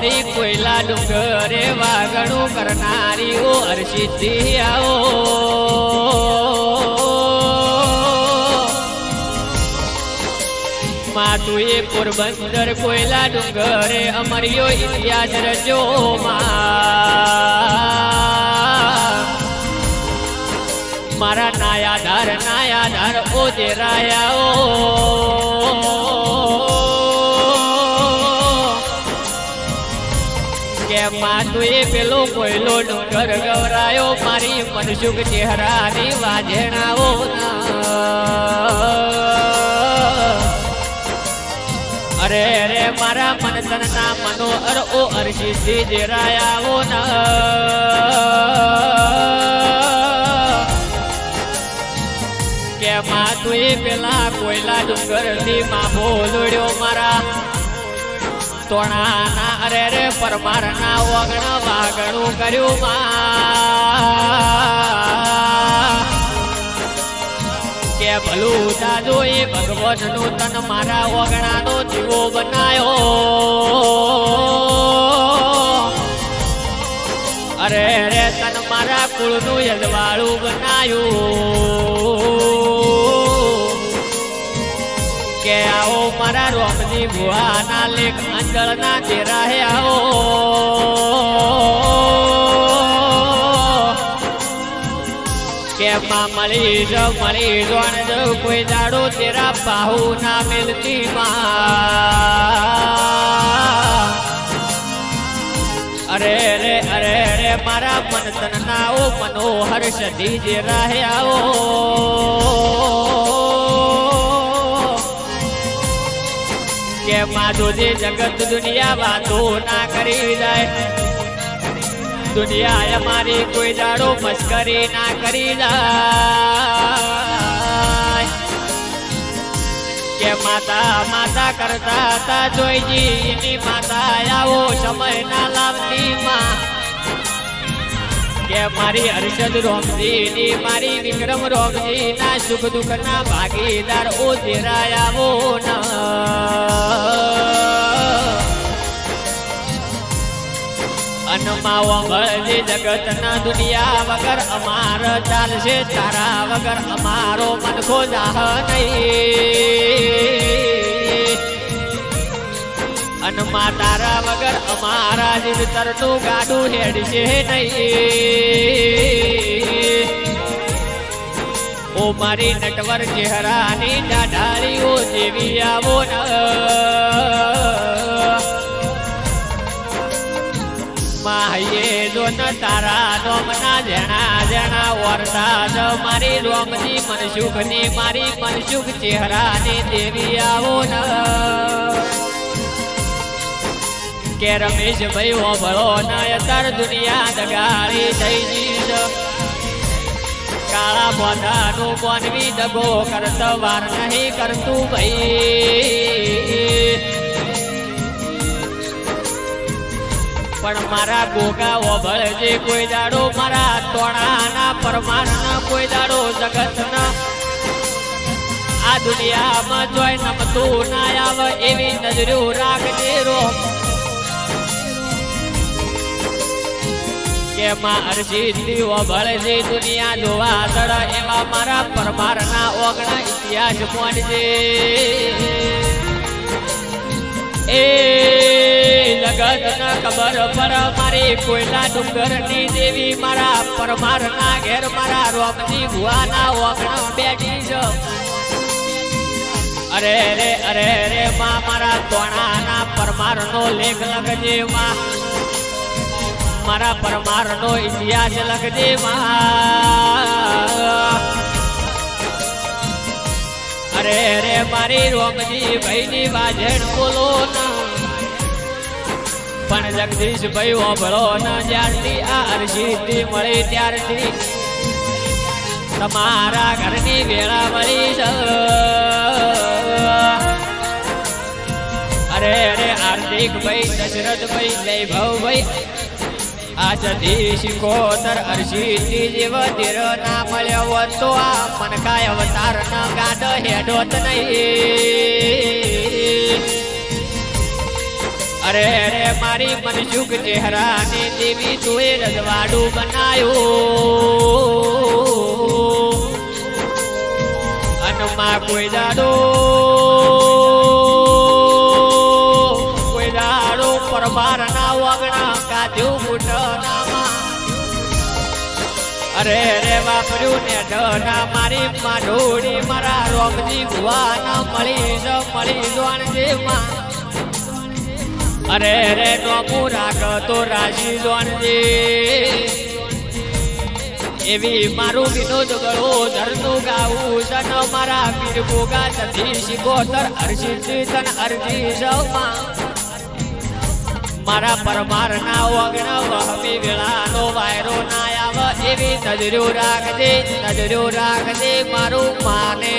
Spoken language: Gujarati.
વળી કોયલા ડુંગરે વાગણું કરનારી ઓ હરસિદ્ધિ આવો માતું એ પોરબંદર કોયલા ડુંગરે અમર્યો ઇતિહાસ રચો મારા નાયાધાર ઓ દેરાયા કે માતું એ પેલો કોયલો ડુંગર ગવરાયો મારી મનસુખ ચહેરાની વાજણાઓ અરે રે મારા મન તન ના મનોહર ઓ હરસિદ્ધિ દેરાયાઓ કે માતું એ પેલા કોયલા ડુંગર થી માં બોલડ્યો મારા તોણાના અરે રે પરમારના વગણ વાગણું કર્યું કે ભલું દાદો એ ભગવાન નું તન મારા વગણાનો દીવો બનાયો અરે રે તન મારા કુળનું યજવાળું બનાયું કે આવો મારા રોમજી ભુવાના લેખ અંજળના તેરા હે આવો કે માં મળી જોણ જો કોઈ દાડો તેરા બાહુ ના મિલતી માં અરે રે મારા મન તન નાઓ મનોહર સધી જે રાહે આવો કે માધો જે જગત દુનિયા વાતો ના કરી જાય દુનિયા અમારી કોઈ દાડો મસ્કરી ના કરી જાય કે માતા કરતા હતા જોઈજી એની માતા આવો સમય ના લાવતી માં કે મારી હર્ષદ રોમજી ની મારી વિક્રમ રોમજી ના સુખ દુઃખ ના ભાગીદાર ઓ દેરાય આવો અનમાવો ભળજે જગત ના દુનિયા વગર અમાર ચાલશે તારા વગર અમારો મનખો જાહ નહીં અનમાં તારા વગર અમારા જીવતરનું ગાડું હેડશે નહીં ઓ મારી નટવર ચહેરાની દાઢાળીઓ જેવી આવો માયે જોન તારા નોમના જણા વરસાદ મારી રોમની મનસુખની મારી મનસુખ ચહેરાની દેવી આવો કે રમેશ ભાઈ ઓભળો નયતર દુનિયા દગાડી થઈ જીશ કાળા મોઢાનું બોનવી દગો કરતો વાર નહીં કરતું ભાઈ પણ મારા ગોગા ઓભળજે કોઈ દાડો મારા તોણાના પરમારના કોઈ દાડો જગતના આ દુનિયામાં જોઈ નમતું ના આવે એવી નજરો રાખજે રો કે માં હરસિદ્ધિ ઓભળજે દુનિયા જોવા દળ એવા મારા પરમારના ઓગણા ઇતિહાસ મોડજે એ જગત ના ખબર પર મારી કોયલા ડુંગર ની દેવી મારા પરમાર ના ઘેર મારા રોમજી ભુવાના ઓગણા બેઠી છે અરે રે માં મારા તોણાના પરમાર નો લેખ લખજે માં મારા પરમાર નો ઇતિહાસ લખજે માં અરે મારી રોમજી ભાઈ ની વાજણ બોલો ના પણ જગદીશ ભાઈ ઓભળો ન જ્યારથી આ હરસિદ્ધિ મળી ત્યારથી તમારા ઘરની વેળા મળી છે અરે હાર્દિક ભાઈ દશરથ ભાઈ જયભવ ભાઈ આજથી શિકોતર હરસિદ્ધિ જેવો ધીર ના મળ્યો હોત તો આ મનકાય અવતાર ન ગાડ હેડોત નહીં અરે રે મારી મનસુખ ચહેરાને દેવી તુએ રજવાડું બનાયું અનમાં કોઈ દાડો પરમાર ના વગણા કાધ્યું મુઠનામાં અરે રે વાપર્યું ને ઢના મારી માઢોડી મારા રોમજી ભુવાના મળી જોણજે માં અરે રે નોમું રાખ તો રાશી જોણજે એવી મારું વિનોદ ગળો ધરનું ગાવું તન મારા પીર ભોગા સતી શિકોતર હર્ષિત તન અરજી સૌમાં મારા પરમાર ના વગણ વહમી વેળાનો વાયરો ના આવ એવી નજરો રાખજે મારું માને